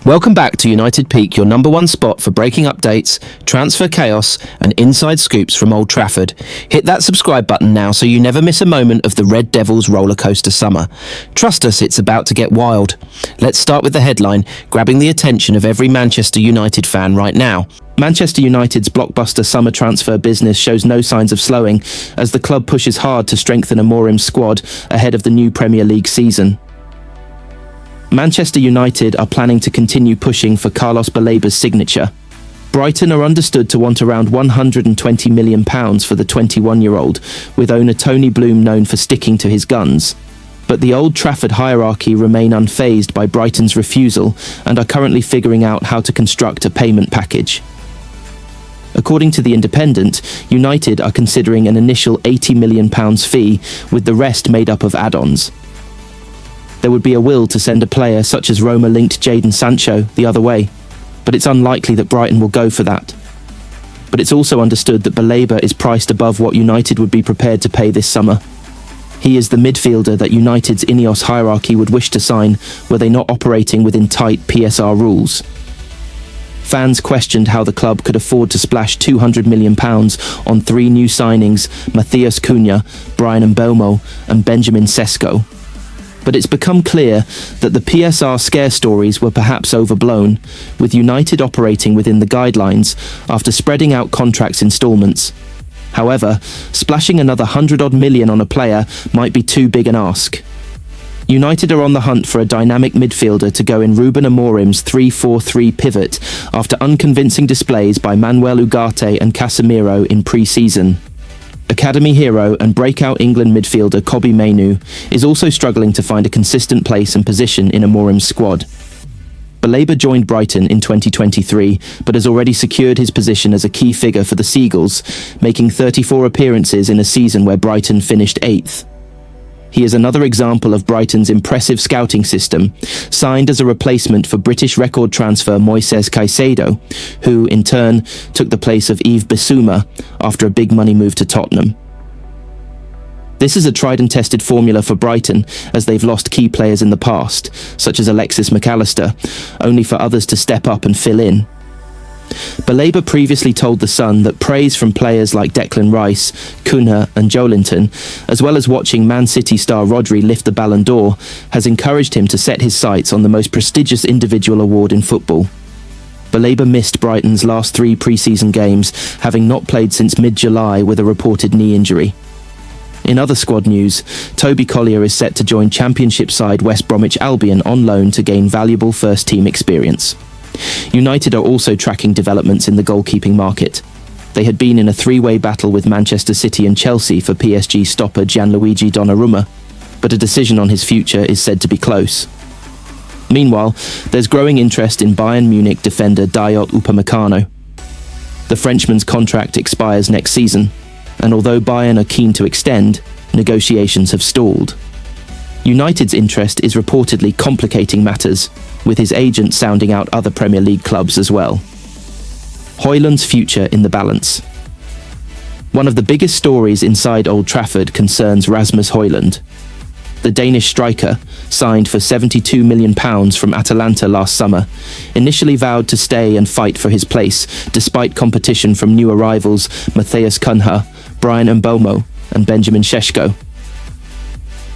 Welcome back to United Peak, your number one spot for breaking updates, transfer chaos, and inside scoops from Old Trafford. Hit that subscribe button now so you never miss a moment of the Red Devils rollercoaster summer. Trust us, it's about to get wild. Let's start with the headline, grabbing the attention of every Manchester United fan right now. Manchester United's blockbuster summer transfer business shows no signs of slowing as the club pushes hard to strengthen Amorim's squad ahead of the new Premier League season. Manchester United are planning to continue pushing for Carlos Baleba's signature. Brighton are understood to want around £120 million for the 21-year-old, with owner Tony Bloom known for sticking to his guns. But the Old Trafford hierarchy remain unfazed by Brighton's refusal and are currently figuring out how to construct a payment package. According to The Independent, United are considering an initial £80 million fee, with the rest made up of add-ons. There would be a will to send a player such as Roma-linked Jadon Sancho the other way, but it's unlikely that Brighton will go for that. But it's also understood that Baleba is priced above what United would be prepared to pay this summer. He is the midfielder that United's Ineos hierarchy would wish to sign were they not operating within tight PSR rules. Fans questioned how the club could afford to splash £200 million on three new signings, Matheus Cunha, Bryan Mbeumo and Benjamin Sesko. But it's become clear that the PSR scare stories were perhaps overblown, with United operating within the guidelines after spreading out contracts instalments. However, splashing another $100-odd million on a player might be too big an ask. United are on the hunt for a dynamic midfielder to go in Ruben Amorim's 3-4-3 pivot after unconvincing displays by Manuel Ugarte and Casemiro in pre-season. Academy hero and breakout England midfielder Kobbie Mainoo is also struggling to find a consistent place and position in Amorim's squad. Baleba joined Brighton in 2023, but has already secured his position as a key figure for the Seagulls, making 34 appearances in a season where Brighton finished 8th. He is another example of Brighton's impressive scouting system, signed as a replacement for British record transfer Moises Caicedo, who, in turn, took the place of Yves Bissouma after a big money move to Tottenham. This is a tried and tested formula for Brighton, as they've lost key players in the past, such as Alexis McAllister, only for others to step up and fill in. Baleba previously told The Sun that praise from players like Declan Rice, Cunha and Hojlund, as well as watching Man City star Rodri lift the Ballon d'Or, has encouraged him to set his sights on the most prestigious individual award in football. Baleba missed Brighton's last 3 pre-season games, having not played since mid-July with a reported knee injury. In other squad news, Toby Collier is set to join Championship side West Bromwich Albion on loan to gain valuable first-team experience. United are also tracking developments in the goalkeeping market. They had been in a three-way battle with Manchester City and Chelsea for PSG stopper Gianluigi Donnarumma, but a decision on his future is said to be close. Meanwhile, there's growing interest in Bayern Munich defender Dayot Upamecano. The Frenchman's contract expires next season, and although Bayern are keen to extend, negotiations have stalled. United's interest is reportedly complicating matters, with his agent sounding out other Premier League clubs as well. Hojlund's future in the balance. One of the biggest stories inside Old Trafford concerns Rasmus Hojlund. The Danish striker, signed for £72 million from Atalanta last summer, initially vowed to stay and fight for his place, despite competition from new arrivals Matheus Cunha, Bryan Mbeumo and Benjamin Sesko.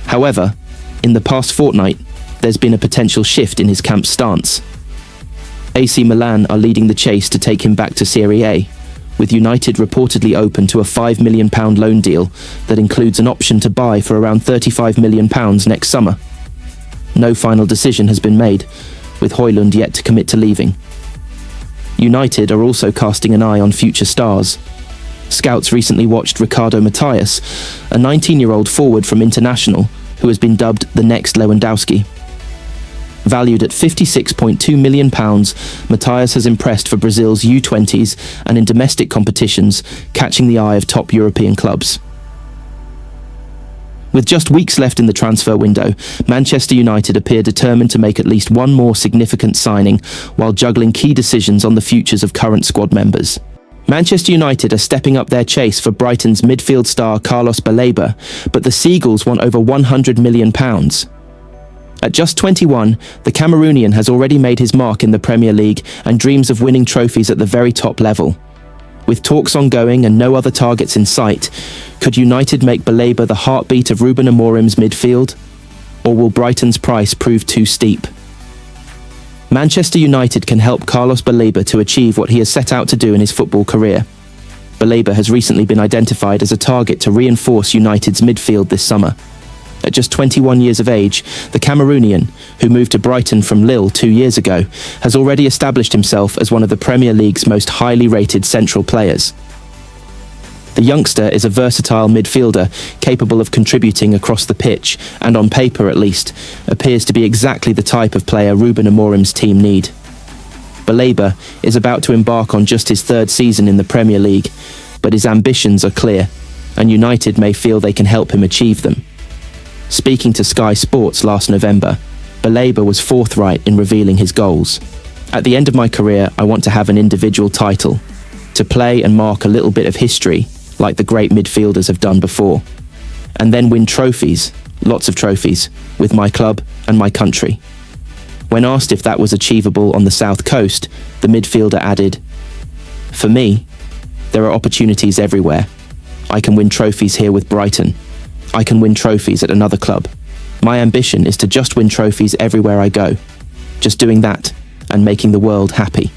However, in the past fortnight, there's been a potential shift in his camp's stance. AC Milan are leading the chase to take him back to Serie A, with United reportedly open to a £5 million loan deal that includes an option to buy for around £35 million next summer. No final decision has been made, with Hojlund yet to commit to leaving. United are also casting an eye on future stars. Scouts recently watched Ricardo Matías, a 19-year-old forward from International, who has been dubbed the next Lewandowski. Valued at £56.2 million, Matías has impressed for Brazil's U20s and in domestic competitions, catching the eye of top European clubs. With just weeks left in the transfer window, Manchester United appear determined to make at least one more significant signing while juggling key decisions on the futures of current squad members. Manchester United are stepping up their chase for Brighton's midfield star Carlos Baleba, but the Seagulls want over £100 million. At just 21, the Cameroonian has already made his mark in the Premier League and dreams of winning trophies at the very top level. With talks ongoing and no other targets in sight, could United make Baleba the heartbeat of Ruben Amorim's midfield? Or will Brighton's price prove too steep? Manchester United can help Carlos Baleba to achieve what he has set out to do in his football career. Baleba has recently been identified as a target to reinforce United's midfield this summer. At just 21 years of age, the Cameroonian, who moved to Brighton from Lille 2 years ago, has already established himself as one of the Premier League's most highly rated central players. The youngster is a versatile midfielder capable of contributing across the pitch and, on paper at least, appears to be exactly the type of player Ruben Amorim's team need. Baleba is about to embark on just his third season in the Premier League, but his ambitions are clear, and United may feel they can help him achieve them. Speaking to Sky Sports last November, Baleba was forthright in revealing his goals. At the end of my career, I want to have an individual title, to play and mark a little bit of history, like the great midfielders have done before, and then win trophies, lots of trophies, with my club and my country. When asked if that was achievable on the South Coast, the midfielder added, "For me, there are opportunities everywhere. I can win trophies here with Brighton. I can win trophies at another club. My ambition is to just win trophies everywhere I go. Just doing that and making the world happy."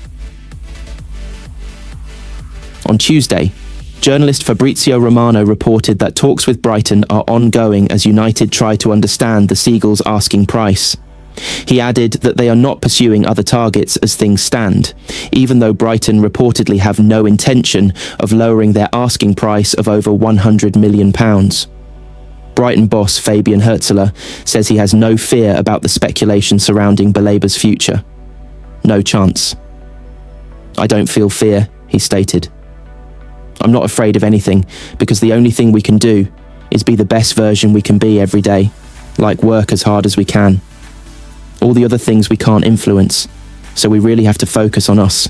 On Tuesday, journalist Fabrizio Romano reported that talks with Brighton are ongoing as United try to understand the Seagulls' asking price. He added that they are not pursuing other targets as things stand, even though Brighton reportedly have no intention of lowering their asking price of over £100 million. Brighton boss Fabian Herzler says he has no fear about the speculation surrounding Baleba's future. No chance. "I don't feel fear," he stated. "I'm not afraid of anything, because the only thing we can do is be the best version we can be every day, like work as hard as we can. All the other things we can't influence, so we really have to focus on us.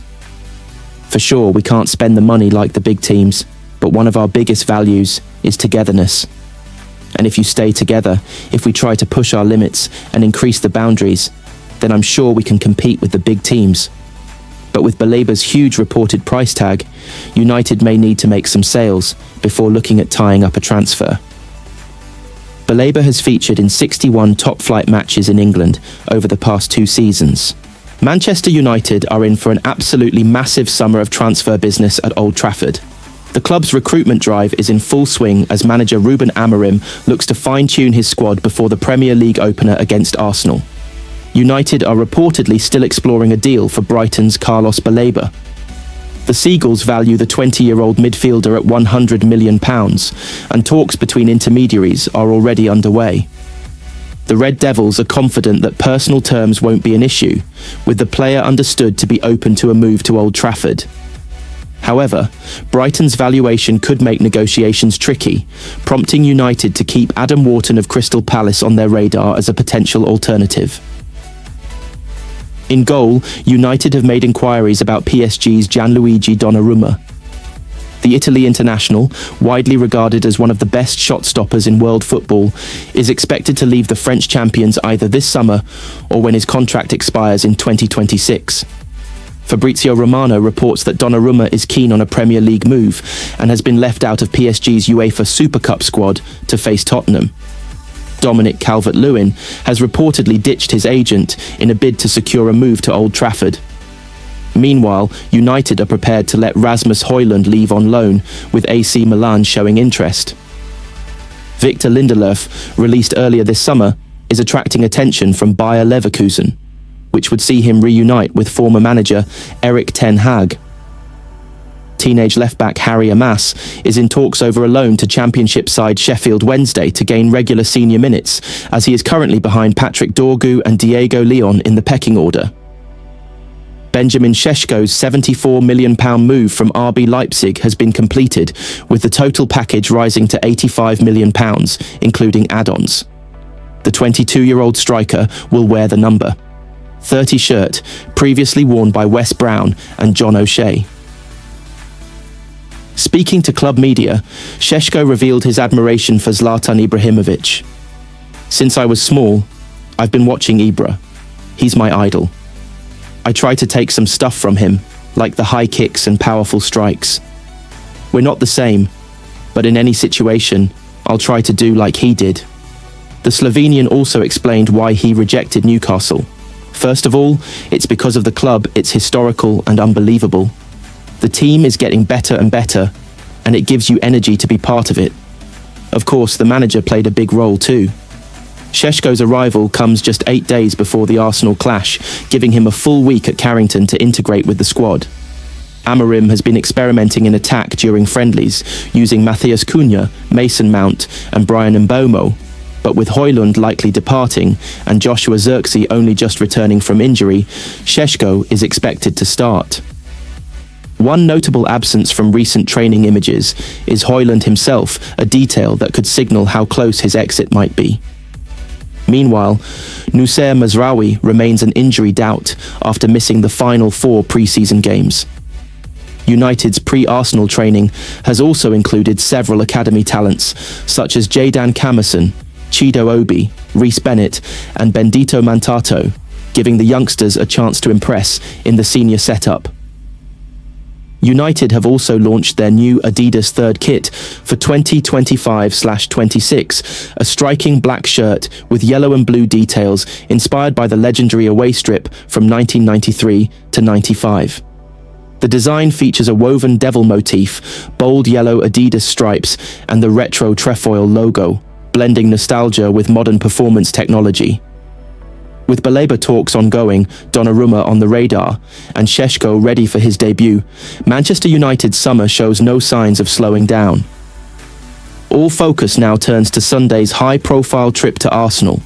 For sure, we can't spend the money like the big teams, but one of our biggest values is togetherness. And if you stay together, if we try to push our limits and increase the boundaries, then I'm sure we can compete with the big teams. But with Baleba's huge reported price tag, United may need to make some sales before looking at tying up a transfer." Baleba has featured in 61 top-flight matches in England over the past 2 seasons. Manchester United are in for an absolutely massive summer of transfer business at Old Trafford. The club's recruitment drive is in full swing as manager Ruben Amorim looks to fine-tune his squad before the Premier League opener against Arsenal. United are reportedly still exploring a deal for Brighton's Carlos Baleba. The Seagulls value the 20-year-old midfielder at £100 million, and talks between intermediaries are already underway. The Red Devils are confident that personal terms won't be an issue, with the player understood to be open to a move to Old Trafford. However, Brighton's valuation could make negotiations tricky, prompting United to keep Adam Wharton of Crystal Palace on their radar as a potential alternative. In goal, United have made inquiries about PSG's Gianluigi Donnarumma. The Italy international, widely regarded as one of the best shot stoppers in world football, is expected to leave the French champions either this summer or when his contract expires in 2026. Fabrizio Romano reports that Donnarumma is keen on a Premier League move and has been left out of PSG's UEFA Super Cup squad to face Tottenham. Dominic Calvert-Lewin has reportedly ditched his agent in a bid to secure a move to Old Trafford. Meanwhile, United are prepared to let Rasmus Hojlund leave on loan, with AC Milan showing interest. Victor Lindelöf, released earlier this summer, is attracting attention from Bayer Leverkusen, which would see him reunite with former manager Erik ten Hag. Teenage left-back Harry Amas is in talks over a loan to Championship side Sheffield Wednesday to gain regular senior minutes, as he is currently behind Patrick Dorgu and Diego Leon in the pecking order. Benjamin Šeško's £74 million move from RB Leipzig has been completed, with the total package rising to £85 million, including add-ons. The 22-year-old striker will wear the number 30 shirt, previously worn by Wes Brown and John O'Shea. Speaking to club media, Šeško revealed his admiration for Zlatan Ibrahimovic. "Since I was small, I've been watching Ibra. He's my idol. I try to take some stuff from him, like the high kicks and powerful strikes. We're not the same, but in any situation, I'll try to do like he did. The Slovenian also explained why he rejected Newcastle. First of all, it's because of the club. It's historical and unbelievable. The team is getting better and better, and it gives you energy to be part of it. Of course, the manager played a big role too. Šeško's arrival comes just 8 days before the Arsenal clash, giving him a full week at Carrington to integrate with the squad. Amorim has been experimenting in attack during friendlies, using Matthias Cunha, Mason Mount and Brian Mbeumo, but with Hojlund likely departing and Joshua Zirkzee only just returning from injury, Šeško is expected to start. One notable absence from recent training images is Hojlund himself, a detail that could signal how close his exit might be. Meanwhile, Noussair Mazraoui remains an injury doubt after missing the final 4 pre-season games. United's pre-Arsenal training has also included several academy talents, such as Jaydan Camerson, Chido Obi, Reece Bennett and Bendito Mantato, giving the youngsters a chance to impress in the senior setup. United have also launched their new Adidas third kit for 2025/26, a striking black shirt with yellow and blue details inspired by the legendary away strip from 1993 to 95. The design features a woven devil motif, bold yellow Adidas stripes and the retro trefoil logo, blending nostalgia with modern performance technology. With Baleba talks ongoing, Donnarumma on the radar, and Šeško ready for his debut, Manchester United's summer shows no signs of slowing down. All focus now turns to Sunday's high-profile trip to Arsenal,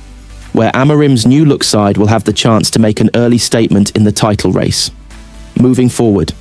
where Amorim's new look side will have the chance to make an early statement in the title race. Moving forward,